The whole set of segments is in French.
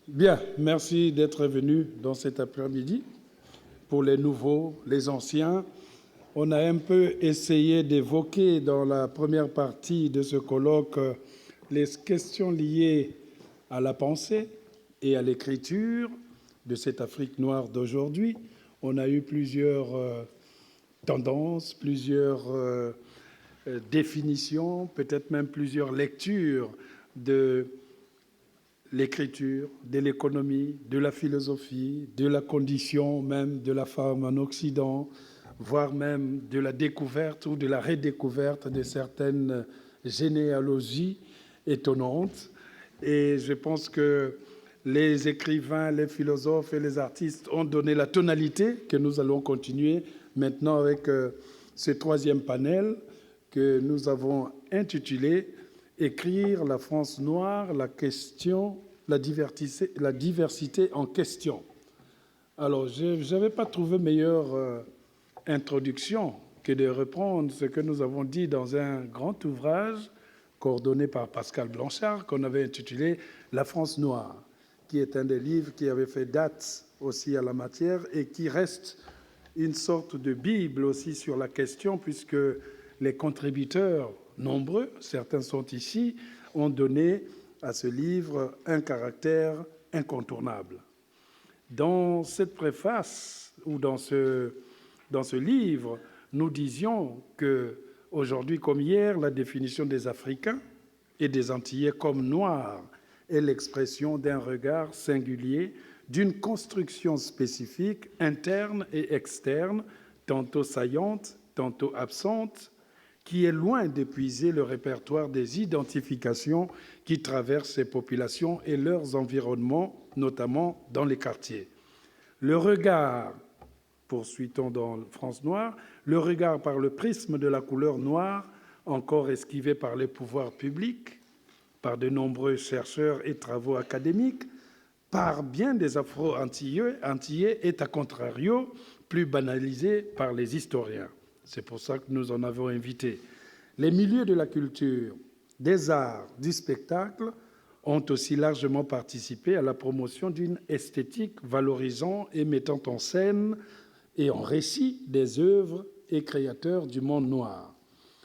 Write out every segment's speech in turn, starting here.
Bien, merci d'être venu dans cet après-midi. Pour les nouveaux, les anciens, on a un peu essayé d'évoquer dans la première partie de ce colloque les questions liées à la pensée et à l'écriture de cette Afrique noire d'aujourd'hui. On a eu plusieurs tendances, plusieurs définitions, peut-être même plusieurs lectures de l'écriture, de l'économie, de la philosophie, de la condition même de la femme en Occident, voire même de la découverte ou de la redécouverte de certaines généalogies étonnantes. Et je pense que les écrivains, les philosophes et les artistes ont donné la tonalité que nous allons continuer maintenant avec ce troisième panel que nous avons intitulé « Écrire la France noire, la diversité en question ». Alors, je n'avais pas trouvé meilleure introduction que de reprendre ce que nous avons dit dans un grand ouvrage coordonné par Pascal Blanchard qu'on avait intitulé « La France noire », qui est un des livres qui avait fait date aussi à la matière et qui reste une sorte de Bible aussi sur la question, puisque les contributeurs nombreux, certains sont ici, ont donné à ce livre un caractère incontournable. Dans cette préface, ou dans ce livre, nous disions que, aujourd'hui comme hier, la définition des Africains et des Antillais comme noirs est l'expression d'un regard singulier, d'une construction spécifique, interne et externe, tantôt saillante, tantôt absente, qui est loin d'épuiser le répertoire des identifications qui traversent ces populations et leurs environnements, notamment dans les quartiers. Le regard, poursuit-on dans France Noire, le regard par le prisme de la couleur noire, encore esquivé par les pouvoirs publics, par de nombreux chercheurs et travaux académiques, par bien des Afro-Antillais est, à contrario, plus banalisé par les historiens. C'est pour ça que nous en avons invité. Les milieux de la culture, des arts, du spectacle ont aussi largement participé à la promotion d'une esthétique valorisant et mettant en scène et en récit des œuvres et créateurs du monde noir.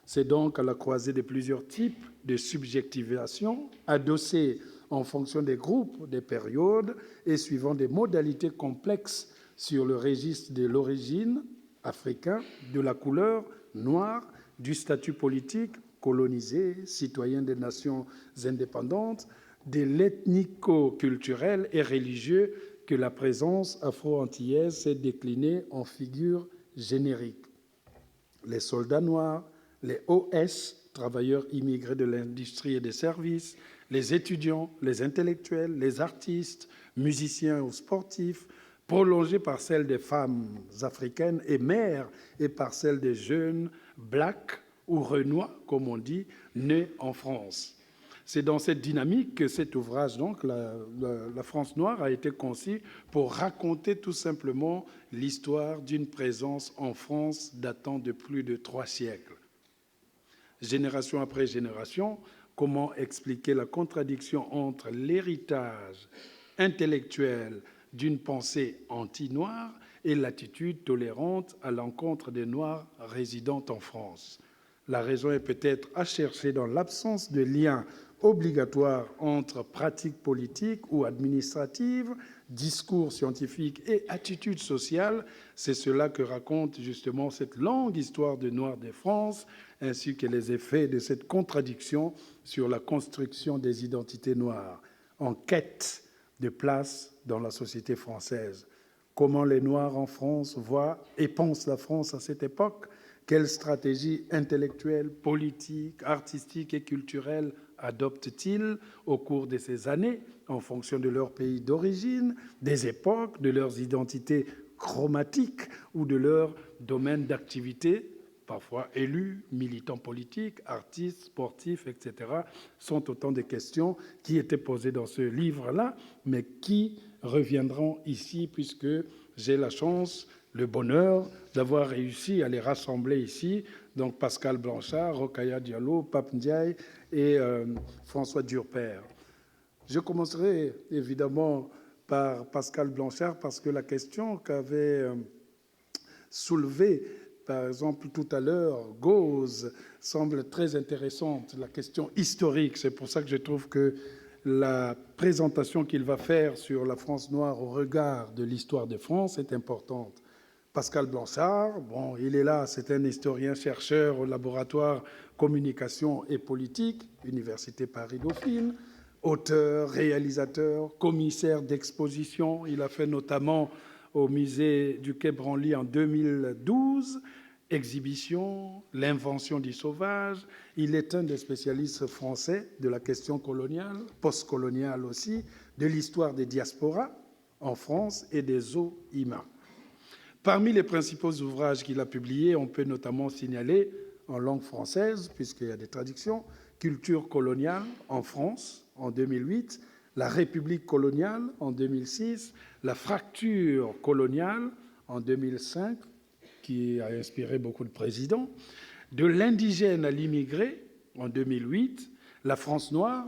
C'est donc à la croisée de plusieurs types de subjectivation, adossés en fonction des groupes, des périodes et suivant des modalités complexes sur le registre de l'origine africain, de la couleur noire, du statut politique colonisé, citoyen des nations indépendantes, de l'ethnico-culturel et religieux que la présence afro-antillaise s'est déclinée en figures génériques. Les soldats noirs, les OS, travailleurs immigrés de l'industrie et des services, les étudiants, les intellectuels, les artistes, musiciens ou sportifs, prolongés par celle des femmes africaines et mères et par celle des jeunes blacks ou renois, comme on dit, nés en France. C'est dans cette dynamique que cet ouvrage, donc, la France noire, a été conçu pour raconter tout simplement l'histoire d'une présence en France datant de plus de 3 siècles. Génération après génération, comment expliquer la contradiction entre l'héritage intellectuel d'une pensée anti-noire et l'attitude tolérante à l'encontre des Noirs résidant en France? La raison est peut-être à chercher dans l'absence de lien obligatoire entre pratiques politiques ou administratives, discours scientifiques et attitudes sociales. C'est cela que raconte justement cette longue histoire de Noirs de France, ainsi que les effets de cette contradiction sur la construction des identités noires, en quête de place dans la société française. Comment les Noirs en France voient et pensent la France à cette époque? Quelle stratégie intellectuelle, politique, artistique et culturelle adoptent-ils au cours de ces années en fonction de leur pays d'origine, des époques, de leurs identités chromatiques ou de leur domaine d'activité, parfois élus, militants politiques, artistes, sportifs, etc., sont autant de questions qui étaient posées dans ce livre-là, mais qui reviendront ici puisque j'ai la chance, le bonheur d'avoir réussi à les rassembler ici. Donc Pascal Blanchard, Rokhaya Diallo, Pape Ndiaye et François Durper. Je commencerai évidemment par Pascal Blanchard, parce que la question qu'avait soulevée, par exemple, tout à l'heure, Gauze, semble très intéressante, la question historique. C'est pour ça que je trouve que la présentation qu'il va faire sur la France noire au regard de l'histoire de France est importante. Pascal Blanchard, bon, il est là, c'est un historien-chercheur au laboratoire Communication et Politique, Université Paris-Dauphine, auteur, réalisateur, commissaire d'exposition. Il a fait notamment au musée du Quai Branly en 2012, exhibition, l'invention du sauvage. Il est un des spécialistes français de la question coloniale, postcoloniale aussi, de l'histoire des diasporas en France et des OIMA. Parmi les principaux ouvrages qu'il a publiés, on peut notamment signaler, en langue française, puisqu'il y a des traductions, Culture coloniale en France, en 2008, La République coloniale, en 2006, La fracture coloniale, en 2005, qui a inspiré beaucoup de présidents, De l'indigène à l'immigré, en 2008, La France noire,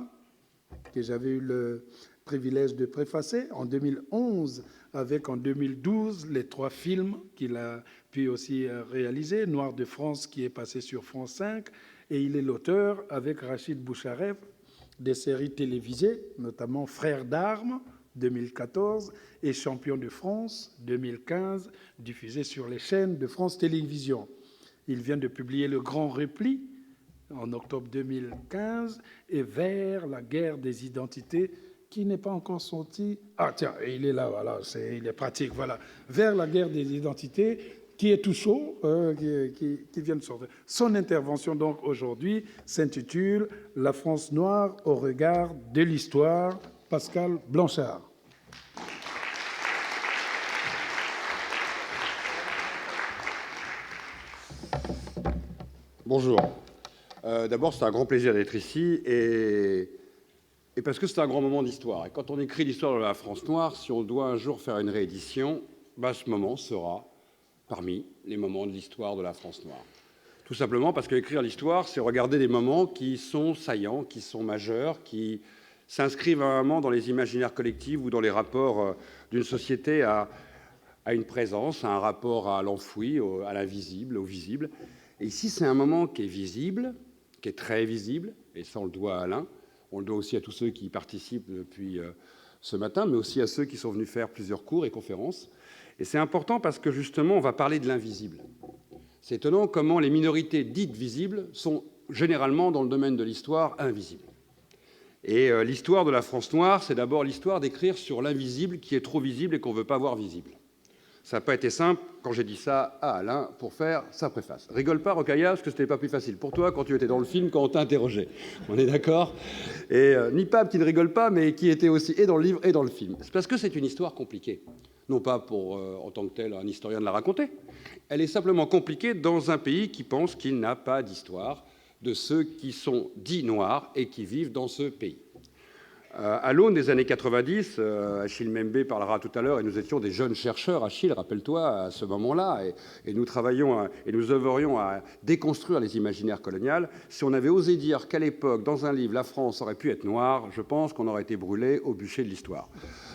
que j'avais eu le privilège de préfacer, en 2011, avec en 2012 les 3 films qu'il a pu aussi réaliser, Noir de France qui est passé sur France 5, et il est l'auteur, avec Rachid Boucharef, des séries télévisées, notamment Frères d'armes, 2014, et Champion de France, 2015, diffusé sur les chaînes de France Télévisions. Il vient de publier Le Grand Repli, en octobre 2015, et Vers la guerre des identités, qui n'est pas encore sorti. Ah tiens, il est là, voilà, il est pratique, voilà. Vers la guerre des identités, qui est tout chaud, qui vient de sortir. Son intervention, donc, aujourd'hui, s'intitule « La France noire au regard de l'histoire », Pascal Blanchard. Bonjour. D'abord, c'est un grand plaisir d'être ici, et parce que c'est un grand moment d'histoire. Et quand on écrit l'histoire de la France noire, si on doit un jour faire une réédition, ce moment sera parmi les moments de l'histoire de la France noire. Tout simplement parce qu'écrire l'histoire, c'est regarder des moments qui sont saillants, qui sont majeurs, qui s'inscrivent à un moment dans les imaginaires collectifs ou dans les rapports d'une société à une présence, à un rapport à l'enfoui, à l'invisible, au visible. Et ici, c'est un moment qui est visible, qui est très visible, et ça, on le doit à Alain. On le doit aussi à tous ceux qui y participent depuis ce matin, mais aussi à ceux qui sont venus faire plusieurs cours et conférences. Et c'est important parce que, justement, on va parler de l'invisible. C'est étonnant comment les minorités dites visibles sont généralement, dans le domaine de l'histoire, invisibles. Et l'histoire de la France noire, c'est d'abord l'histoire d'écrire sur l'invisible qui est trop visible et qu'on ne veut pas voir visible. Ça n'a pas été simple, quand j'ai dit ça à Alain, pour faire sa préface. Rigole pas, Rokhaya, parce que ce n'était pas plus facile pour toi quand tu étais dans le film, quand on t'a interrogé. On est d'accord? Et Nipab, qui ne rigole pas, mais qui était aussi et dans le livre et dans le film. C'est parce que c'est une histoire compliquée. Non pas pour, en tant que tel, un historien de la raconter. Elle est simplement compliquée dans un pays qui pense qu'il n'a pas d'histoire de ceux qui sont dits noirs et qui vivent dans ce pays. À l'aune des années 90, Achille Mbembe parlera tout à l'heure, et nous étions des jeunes chercheurs, Achille, rappelle-toi, à ce moment-là, et nous travaillions et nous œuvrions à déconstruire les imaginaires coloniales. Si on avait osé dire qu'à l'époque, dans un livre, la France aurait pu être noire, je pense qu'on aurait été brûlé au bûcher de l'histoire.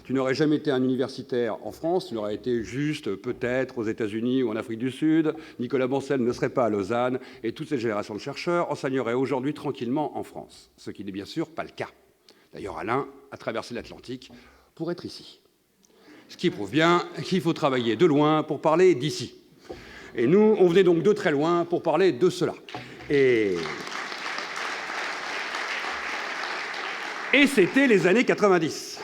Tu n'aurais jamais été un universitaire en France, tu n'aurais été juste peut-être aux États-Unis ou en Afrique du Sud, Nicolas Bancel ne serait pas à Lausanne, et toute cette génération de chercheurs enseigneraient aujourd'hui tranquillement en France, ce qui n'est bien sûr pas le cas. D'ailleurs, Alain a traversé l'Atlantique pour être ici. Ce qui prouve bien qu'il faut travailler de loin pour parler d'ici. Et nous, on venait donc de très loin pour parler de cela. Et c'était les années 90.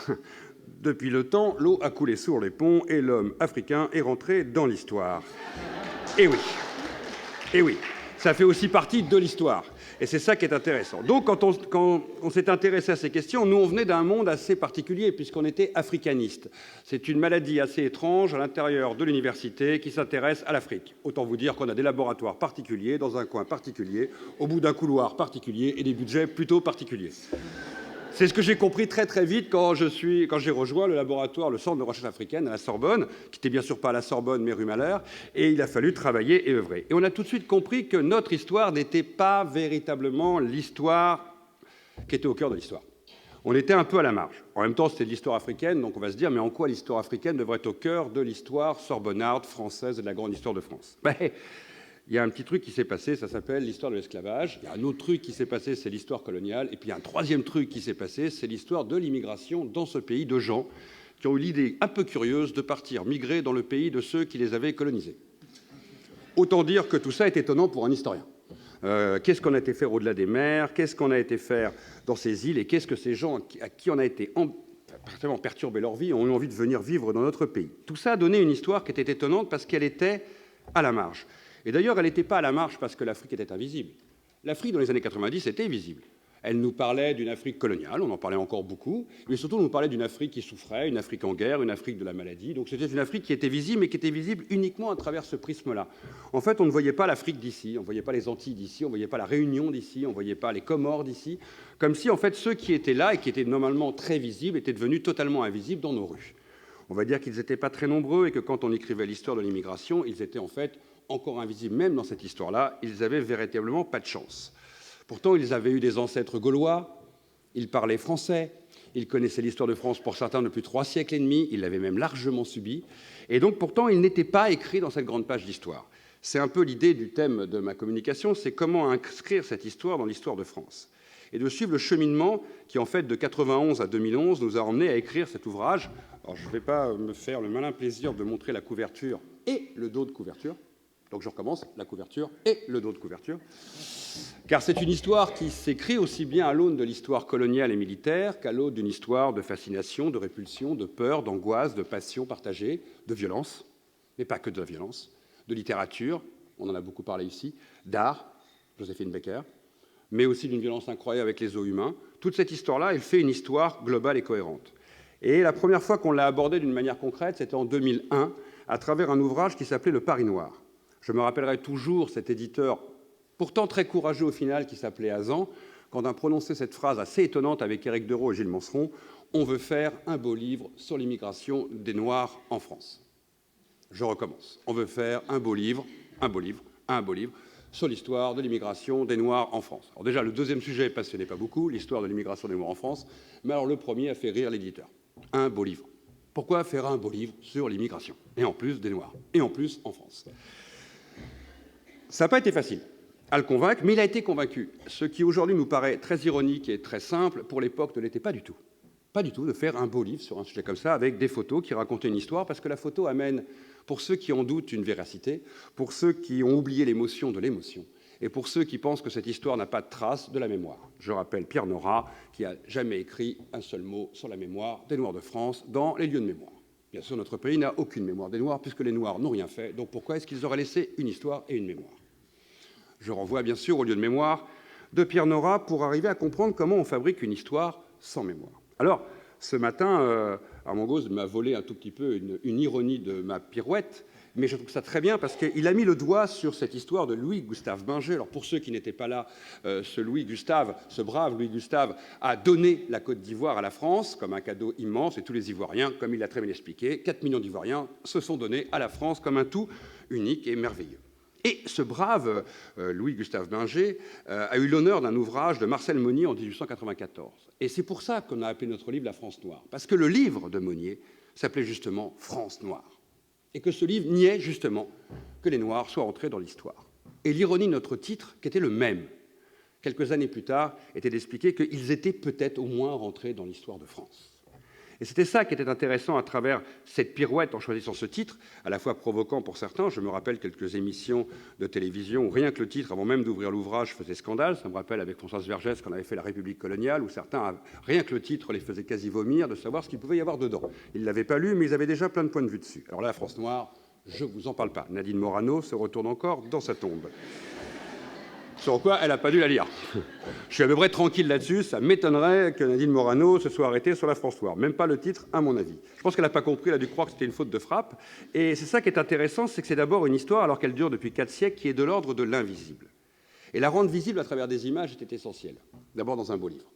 Depuis le temps, l'eau a coulé sur les ponts et l'homme africain est rentré dans l'histoire. Et oui, ça fait aussi partie de l'histoire. Et c'est ça qui est intéressant. Donc, quand on s'est intéressé à ces questions, nous, on venait d'un monde assez particulier, puisqu'on était africaniste. C'est une maladie assez étrange à l'intérieur de l'université qui s'intéresse à l'Afrique. Autant vous dire qu'on a des laboratoires particuliers, dans un coin particulier, au bout d'un couloir particulier, et des budgets plutôt particuliers. C'est ce que j'ai compris très très vite quand j'ai rejoint le laboratoire, le centre de recherche africaine à la Sorbonne, qui n'était bien sûr pas à la Sorbonne, mais rue Malher, et il a fallu travailler et œuvrer. Et on a tout de suite compris que notre histoire n'était pas véritablement l'histoire qui était au cœur de l'histoire. On était un peu à la marge. En même temps, c'était de l'histoire africaine, donc on va se dire, mais en quoi l'histoire africaine devrait être au cœur de l'histoire sorbonnarde, française et de la grande histoire de France? Il y a un petit truc qui s'est passé, ça s'appelle l'histoire de l'esclavage. Il y a un autre truc qui s'est passé, c'est l'histoire coloniale. Et puis il y a un troisième truc qui s'est passé, c'est l'histoire de l'immigration dans ce pays de gens qui ont eu l'idée un peu curieuse de partir migrer dans le pays de ceux qui les avaient colonisés. Autant dire que tout ça est étonnant pour un historien. Qu'est-ce qu'on a été faire au-delà des mers? Qu'est-ce qu'on a été faire dans ces îles? Et qu'est-ce que ces gens à qui on a été vraiment perturbé leur vie ont eu envie de venir vivre dans notre pays? Tout ça a donné une histoire qui était étonnante parce qu'elle était à la marge. Et d'ailleurs, elle n'était pas à la marge parce que l'Afrique était invisible. L'Afrique, dans les années 90, était visible. Elle nous parlait d'une Afrique coloniale, on en parlait encore beaucoup, mais surtout, on nous parlait d'une Afrique qui souffrait, une Afrique en guerre, une Afrique de la maladie. Donc c'était une Afrique qui était visible, mais qui était visible uniquement à travers ce prisme-là. En fait, on ne voyait pas l'Afrique d'ici, on ne voyait pas les Antilles d'ici, on ne voyait pas la Réunion d'ici, on ne voyait pas les Comores d'ici, comme si, en fait, ceux qui étaient là et qui étaient normalement très visibles étaient devenus totalement invisibles dans nos rues. On va dire qu'ils n'étaient pas très nombreux et que quand on écrivait l'histoire de l'immigration, ils étaient en fait encore invisibles, même dans cette histoire-là, ils avaient véritablement pas de chance. Pourtant, ils avaient eu des ancêtres gaulois, ils parlaient français, ils connaissaient l'histoire de France pour certains depuis 3 siècles et demi, ils l'avaient même largement subi, et donc pourtant, ils n'étaient pas écrits dans cette grande page d'histoire. C'est un peu l'idée du thème de ma communication, c'est comment inscrire cette histoire dans l'histoire de France. Et de suivre le cheminement qui, en fait, de 91 à 2011, nous a emmenés à écrire cet ouvrage. Alors, je ne vais pas me faire le malin plaisir de montrer la couverture et le dos de couverture. Donc je recommence, la couverture et le dos de couverture. Car c'est une histoire qui s'écrit aussi bien à l'aune de l'histoire coloniale et militaire qu'à l'aune d'une histoire de fascination, de répulsion, de peur, d'angoisse, de passion partagée, de violence, mais pas que de la violence, de littérature, on en a beaucoup parlé ici, d'art, Joséphine Baker, mais aussi d'une violence incroyable avec les os humains. Toute cette histoire-là, elle fait une histoire globale et cohérente. Et la première fois qu'on l'a abordée d'une manière concrète, c'était en 2001, à travers un ouvrage qui s'appelait Le Paris Noir. Je me rappellerai toujours cet éditeur, pourtant très courageux au final, qui s'appelait Azan, quand on a prononcé cette phrase assez étonnante avec Éric Dereau et Gilles Manceron, « On veut faire un beau livre sur l'immigration des Noirs en France ». Je recommence. On veut faire un beau livre sur l'histoire de l'immigration des Noirs en France. Alors déjà, le deuxième sujet ne passionnait pas beaucoup, l'histoire de l'immigration des Noirs en France, mais alors le premier a fait rire l'éditeur. Un beau livre. Pourquoi faire un beau livre sur l'immigration? Et en plus des Noirs. Et en plus en France. Ça n'a pas été facile à le convaincre, mais il a été convaincu. Ce qui aujourd'hui nous paraît très ironique et très simple, pour l'époque ne l'était pas du tout. Pas du tout de faire un beau livre sur un sujet comme ça, avec des photos qui racontaient une histoire, parce que la photo amène, pour ceux qui en doutent, une véracité, pour ceux qui ont oublié l'émotion de l'émotion, et pour ceux qui pensent que cette histoire n'a pas de trace de la mémoire. Je rappelle Pierre Nora, qui n'a jamais écrit un seul mot sur la mémoire des Noirs de France dans les lieux de mémoire. Bien sûr, notre pays n'a aucune mémoire des Noirs, puisque les Noirs n'ont rien fait, donc pourquoi est-ce qu'ils auraient laissé une histoire et une mémoire? Je renvoie bien sûr au lieu de mémoire de Pierre Nora pour arriver à comprendre comment on fabrique une histoire sans mémoire. Alors, ce matin, Armand Gauze m'a volé un tout petit peu une ironie de ma pirouette, mais je trouve ça très bien parce qu'il a mis le doigt sur cette histoire de Louis-Gustave Binger. Alors, pour ceux qui n'étaient pas là, ce brave Louis-Gustave, a donné la Côte d'Ivoire à la France comme un cadeau immense, et tous les Ivoiriens, comme il l'a très bien expliqué, 4 millions d'Ivoiriens se sont donnés à la France comme un tout unique et merveilleux. Et ce brave Louis-Gustave Binger a eu l'honneur d'un ouvrage de Marcel Monnier en 1894. Et c'est pour ça qu'on a appelé notre livre « La France noire », parce que le livre de Monnier s'appelait justement « France noire ». Et que ce livre niait justement que les Noirs soient entrés dans l'histoire. Et l'ironie de notre titre, qui était le même, quelques années plus tard, était d'expliquer qu'ils étaient peut-être au moins rentrés dans l'histoire de France. Et c'était ça qui était intéressant à travers cette pirouette en choisissant ce titre, à la fois provoquant pour certains. Je me rappelle quelques émissions de télévision où rien que le titre, avant même d'ouvrir l'ouvrage, faisait scandale. Ça me rappelle avec Françoise Vergès qu'on avait fait La République coloniale, où certains, rien que le titre, les faisait quasi vomir de savoir ce qu'il pouvait y avoir dedans. Ils ne l'avaient pas lu, mais ils avaient déjà plein de points de vue dessus. Alors là, la France noire, je ne vous en parle pas. Nadine Morano se retourne encore dans sa tombe. Sur quoi elle n'a pas dû la lire. Je suis à peu près tranquille là-dessus, ça m'étonnerait que Nadine Morano se soit arrêtée sur la France noire. Même pas le titre, à mon avis. Je pense qu'elle n'a pas compris, elle a dû croire que c'était une faute de frappe. Et c'est ça qui est intéressant, c'est que c'est d'abord une histoire, alors qu'elle dure depuis 4 siècles, qui est de l'ordre de l'invisible. Et la rendre visible à travers des images était essentiel. D'abord dans un beau livre,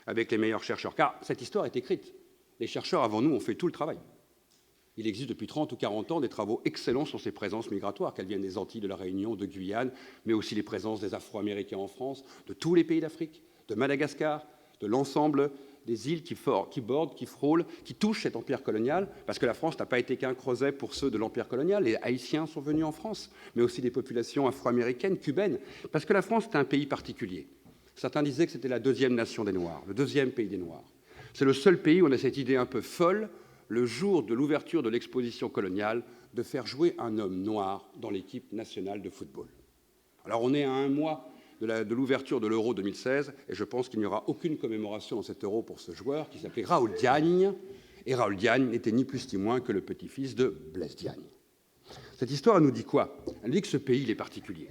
avec les meilleurs chercheurs. Car cette histoire est écrite. Les chercheurs avant nous ont fait tout le travail. Il existe depuis 30 ou 40 ans des travaux excellents sur ces présences migratoires, qu'elles viennent des Antilles, de la Réunion, de Guyane, mais aussi les présences des Afro-Américains en France, de tous les pays d'Afrique, de Madagascar, de l'ensemble des îles qui bordent, qui frôlent, qui touchent cet empire colonial, parce que la France n'a pas été qu'un creuset pour ceux de l'empire colonial. Les Haïtiens sont venus en France, mais aussi des populations afro-américaines, cubaines, parce que la France est un pays particulier. Certains disaient que c'était la deuxième nation des Noirs, le deuxième pays des Noirs. C'est le seul pays où on a cette idée un peu folle, le jour de l'ouverture de l'exposition coloniale, de faire jouer un homme noir dans l'équipe nationale de football. Alors on est à un mois de l'ouverture de l'Euro 2016, et je pense qu'il n'y aura aucune commémoration dans cet Euro pour ce joueur qui s'appelait Raoul Diagne, et Raoul Diagne n'était ni plus ni moins que le petit-fils de Blaise Diagne. Cette histoire, elle nous dit quoi? Elle nous dit que ce pays, il est particulier.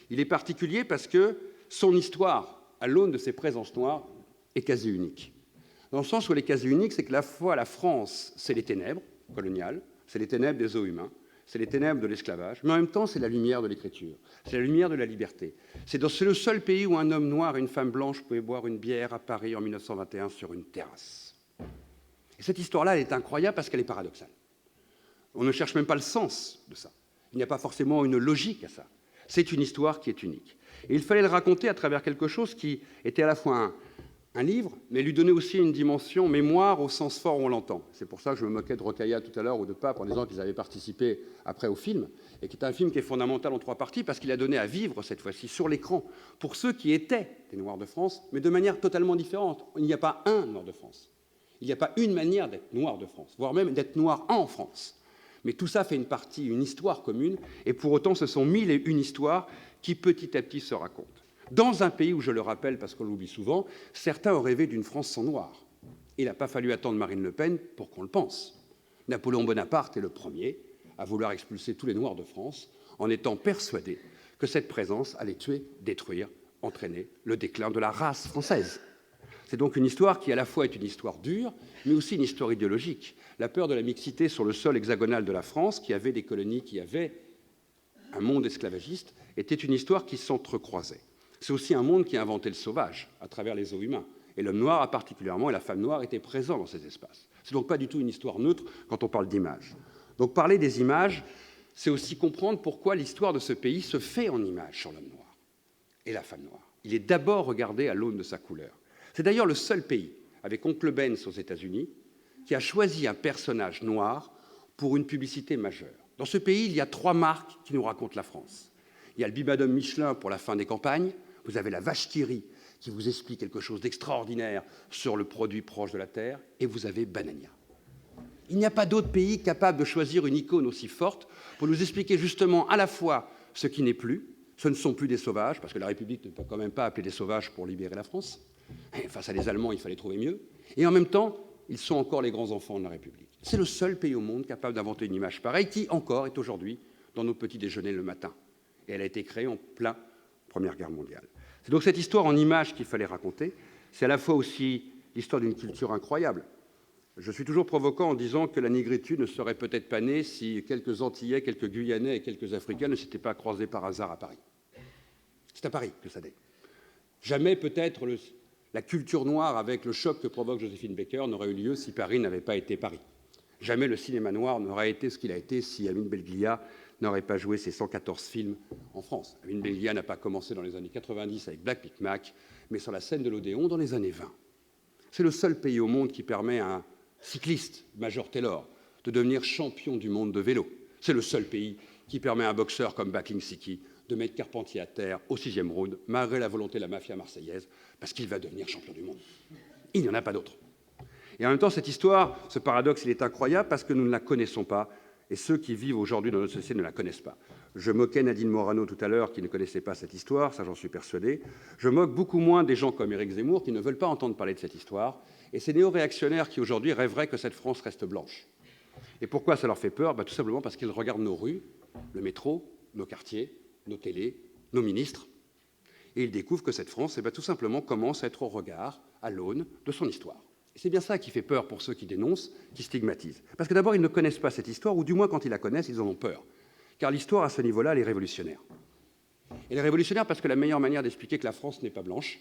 Il est particulier parce que son histoire, à l'aune de ses présences noires, est quasi unique. Dans le sens où elle est quasi unique, c'est que la France, c'est les ténèbres coloniales, c'est les ténèbres des eaux humains, c'est les ténèbres de l'esclavage, mais en même temps, c'est la lumière de l'écriture, c'est la lumière de la liberté. C'est le seul pays où un homme noir et une femme blanche pouvaient boire une bière à Paris en 1921 sur une terrasse. Et cette histoire-là, elle est incroyable parce qu'elle est paradoxale. On ne cherche même pas le sens de ça. Il n'y a pas forcément une logique à ça. C'est une histoire qui est unique. Et il fallait le raconter à travers quelque chose qui était à la fois un livre, mais lui donner aussi une dimension mémoire au sens fort où on l'entend. C'est pour ça que je me moquais de Rocailla tout à l'heure ou de Pape en disant qu'ils avaient participé après au film, et qui est un film qui est fondamental en 3 parties parce qu'il a donné à vivre cette fois-ci sur l'écran pour ceux qui étaient des Noirs de France, mais de manière totalement différente. Il n'y a pas un Noir de France. Il n'y a pas une manière d'être Noir de France, voire même d'être Noir en France. Mais tout ça fait une partie, une histoire commune, et pour autant ce sont 1001 histoires qui petit à petit se racontent. Dans un pays où, je le rappelle parce qu'on l'oublie souvent, certains ont rêvé d'une France sans Noirs. Il n'a pas fallu attendre Marine Le Pen pour qu'on le pense. Napoléon Bonaparte est le premier à vouloir expulser tous les Noirs de France en étant persuadé que cette présence allait tuer, détruire, entraîner le déclin de la race française. C'est donc une histoire qui à la fois est une histoire dure, mais aussi une histoire idéologique. La peur de la mixité sur le sol hexagonal de la France, qui avait des colonies, qui avait un monde esclavagiste, était une histoire qui s'entrecroisait. C'est aussi un monde qui a inventé le sauvage à travers les eaux humains. Et l'homme noir, particulièrement, et la femme noire étaient présents dans ces espaces. C'est donc pas du tout une histoire neutre quand on parle d'images. Donc parler des images, c'est aussi comprendre pourquoi l'histoire de ce pays se fait en images sur l'homme noir et la femme noire. Il est d'abord regardé à l'aune de sa couleur. C'est d'ailleurs le seul pays, avec Oncle Ben's aux États-Unis, qui a choisi un personnage noir pour une publicité majeure. Dans ce pays, il y a 3 marques qui nous racontent la France. Il y a le Bibendum Michelin pour la fin des campagnes, vous avez la vache qui rit qui vous explique quelque chose d'extraordinaire sur le produit proche de la terre, et vous avez Banania. Il n'y a pas d'autre pays capable de choisir une icône aussi forte pour nous expliquer justement à la fois ce qui n'est plus, ce ne sont plus des sauvages, parce que la République ne peut quand même pas appeler des sauvages pour libérer la France. Et face à les Allemands, il fallait trouver mieux. Et en même temps, ils sont encore les grands enfants de la République. C'est le seul pays au monde capable d'inventer une image pareille qui, encore, est aujourd'hui dans nos petits déjeuners le matin. Et elle a été créée en plein Première Guerre mondiale. C'est donc cette histoire en images qu'il fallait raconter. C'est à la fois aussi l'histoire d'une culture incroyable. Je suis toujours provoquant en disant que la négritude ne serait peut-être pas née si quelques Antillais, quelques Guyanais et quelques Africains ne s'étaient pas croisés par hasard à Paris. C'est à Paris que ça naît. Jamais peut-être la culture noire avec le choc que provoque Joséphine Baker n'aurait eu lieu si Paris n'avait pas été Paris. Jamais le cinéma noir n'aurait été ce qu'il a été si Amine Belglia n'aurait pas joué ses 114 films en France. Amine Belglia n'a pas commencé dans les années 90 avec Black Micmac, mais sur la scène de l'Odéon dans les années 20. C'est le seul pays au monde qui permet à un cycliste, Major Taylor, de devenir champion du monde de vélo. C'est le seul pays qui permet à un boxeur comme Bakling Siki de mettre Carpentier à terre au 6e round, malgré la volonté de la mafia marseillaise, parce qu'il va devenir champion du monde. Il n'y en a pas d'autre. Et en même temps, cette histoire, ce paradoxe, il est incroyable parce que nous ne la connaissons pas, et ceux qui vivent aujourd'hui dans notre société ne la connaissent pas. Je moquais Nadine Morano tout à l'heure, qui ne connaissait pas cette histoire, ça j'en suis persuadé. Je moque beaucoup moins des gens comme Éric Zemmour, qui ne veulent pas entendre parler de cette histoire, et ces néo-réactionnaires qui aujourd'hui rêveraient que cette France reste blanche. Et pourquoi ça leur fait peur? Tout simplement parce qu'ils regardent nos rues, le métro, nos quartiers, nos télés, nos ministres, et ils découvrent que cette France, tout simplement, commence à être au regard, à l'aune de son histoire. Et c'est bien ça qui fait peur pour ceux qui dénoncent, qui stigmatisent. Parce que d'abord, ils ne connaissent pas cette histoire, ou du moins, quand ils la connaissent, ils en ont peur. Car l'histoire, à ce niveau-là, elle est révolutionnaire. Elle est révolutionnaire parce que la meilleure manière d'expliquer que la France n'est pas blanche,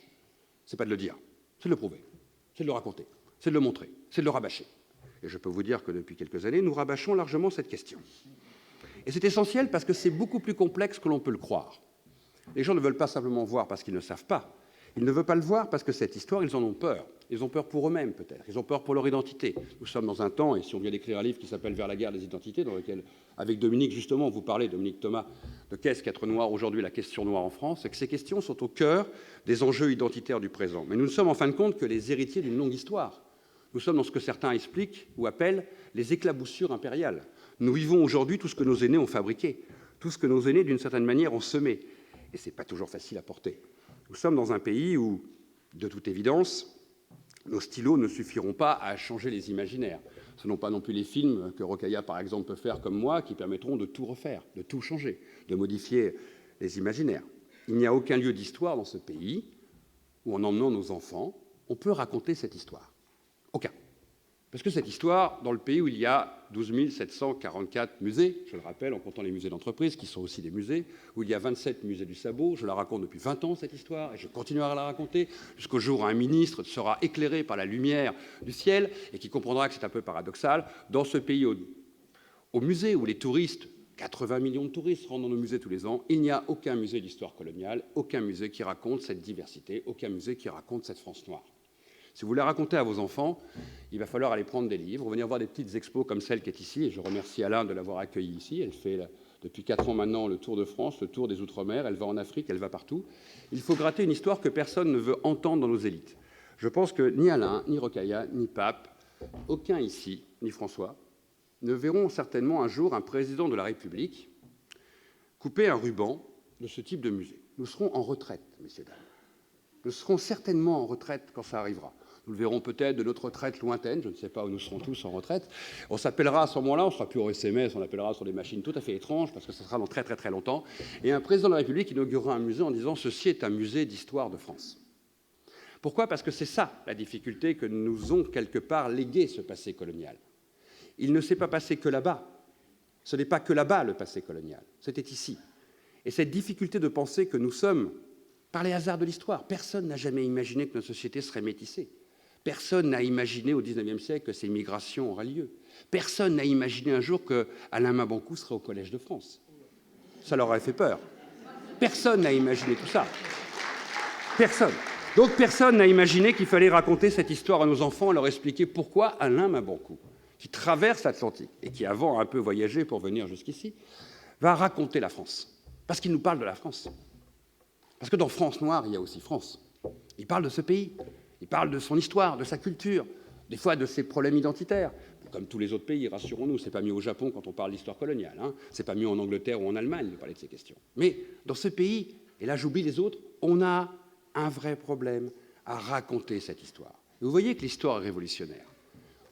c'est pas de le dire, c'est de le prouver, c'est de le raconter, c'est de le montrer, c'est de le rabâcher. Et je peux vous dire que depuis quelques années, nous rabâchons largement cette question. Et c'est essentiel parce que c'est beaucoup plus complexe que l'on peut le croire. Les gens ne veulent pas simplement voir parce qu'ils ne savent pas. Ils ne veulent pas le voir parce que cette histoire, ils en ont peur. Ils ont peur pour eux-mêmes, peut-être. Ils ont peur pour leur identité. Nous sommes dans un temps, et si on vient d'écrire un livre qui s'appelle « Vers la guerre des identités », dans lequel, avec Dominique, justement, vous parlez, Dominique Thomas, de qu'est-ce qu'être noir aujourd'hui, la question noire en France, et que ces questions sont au cœur des enjeux identitaires du présent. Mais nous ne sommes en fin de compte que les héritiers d'une longue histoire. Nous sommes dans ce que certains expliquent ou appellent les éclaboussures impériales. Nous vivons aujourd'hui tout ce que nos aînés ont fabriqué, tout ce que nos aînés, d'une certaine manière, ont semé. Et ce n'est pas toujours facile à porter. Nous sommes dans un pays où, de toute évidence, nos stylos ne suffiront pas à changer les imaginaires. Ce ne sont pas non plus les films que Rokhaya, par exemple, peut faire comme moi, qui permettront de tout refaire, de tout changer, de modifier les imaginaires. Il n'y a aucun lieu d'histoire dans ce pays où, en emmenant nos enfants, on peut raconter cette histoire. Aucun. Parce que cette histoire, dans le pays où il y a 12 744 musées, je le rappelle, en comptant les musées d'entreprise, qui sont aussi des musées, où il y a 27 musées du sabot, je la raconte depuis 20 ans, cette histoire, et je continuerai à la raconter jusqu'au jour où un ministre sera éclairé par la lumière du ciel et qui comprendra que c'est un peu paradoxal. Dans ce pays, au musée où les touristes, 80 millions de touristes rentrent dans nos musées tous les ans, il n'y a aucun musée d'histoire coloniale, aucun musée qui raconte cette diversité, aucun musée qui raconte cette France noire. Si vous voulez raconter à vos enfants, il va falloir aller prendre des livres, venir voir des petites expos comme celle qui est ici, et je remercie Alain de l'avoir accueillie ici. Elle fait, depuis 4 ans maintenant, le tour de France, le tour des Outre-mer, elle va en Afrique, elle va partout. Il faut gratter une histoire que personne ne veut entendre dans nos élites. Je pense que ni Alain, ni Rokhaya, ni Pape, aucun ici, ni François, ne verront certainement un jour un président de la République couper un ruban de ce type de musée. Nous serons en retraite, messieurs, dames. Nous serons certainement en retraite quand ça arrivera. Nous le verrons peut-être de notre retraite lointaine, je ne sais pas où nous serons tous en retraite. On s'appellera à ce moment-là, on ne sera plus au SMS, on appellera sur des machines tout à fait étranges, parce que ce sera dans très très très longtemps. Et un président de la République inaugurera un musée en disant « Ceci est un musée d'histoire de France ». Pourquoi ? Parce que c'est ça la difficulté que nous ont quelque part légué ce passé colonial. Il ne s'est pas passé que là-bas. Ce n'est pas que là-bas le passé colonial, c'était ici. Et cette difficulté de penser que nous sommes, par les hasards de l'histoire, personne n'a jamais imaginé que notre société serait métissée. Personne n'a imaginé au XIXe siècle que ces migrations auraient lieu. Personne n'a imaginé un jour que Alain Mabanckou serait au Collège de France. Ça leur aurait fait peur. Personne n'a imaginé tout ça. Personne. Donc personne n'a imaginé qu'il fallait raconter cette histoire à nos enfants, leur expliquer pourquoi Alain Mabanckou, qui traverse l'Atlantique et qui avant a un peu voyagé pour venir jusqu'ici, va raconter la France. Parce qu'il nous parle de la France. Parce que dans France Noire, il y a aussi France. Il parle de ce pays. Il parle de son histoire, de sa culture, des fois de ses problèmes identitaires. Comme tous les autres pays, rassurons-nous, c'est pas mieux au Japon quand on parle d'histoire coloniale. C'est pas mieux en Angleterre ou en Allemagne de parler de ces questions. Mais dans ce pays, et là j'oublie les autres, on a un vrai problème à raconter cette histoire. Et vous voyez que l'histoire est révolutionnaire.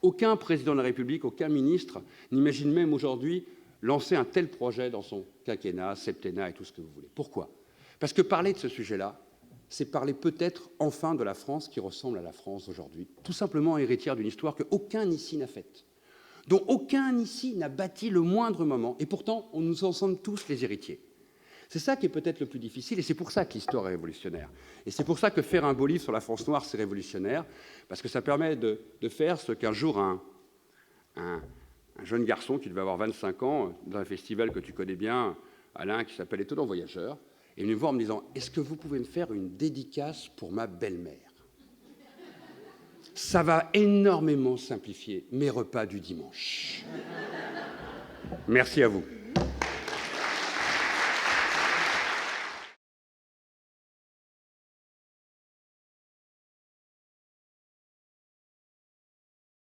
Aucun président de la République, aucun ministre n'imagine même aujourd'hui lancer un tel projet dans son quinquennat, septennat et tout ce que vous voulez. Pourquoi ? Parce que parler de ce sujet-là, c'est parler peut-être enfin de la France qui ressemble à la France aujourd'hui, tout simplement héritière d'une histoire qu'aucun ici n'a faite, dont aucun ici n'a bâti le moindre moment, et pourtant nous en sommes tous les héritiers. C'est ça qui est peut-être le plus difficile, et c'est pour ça que l'histoire est révolutionnaire. Et c'est pour ça que faire un beau livre sur la France noire, c'est révolutionnaire, parce que ça permet de faire ce qu'un jour un jeune garçon qui devait avoir 25 ans, dans un festival que tu connais bien, Alain, qui s'appelle Étonnant Voyageur, est venu me voir en me disant « Est-ce que vous pouvez me faire une dédicace pour ma belle-mère ?» Ça va énormément simplifier mes repas du dimanche. Merci à vous.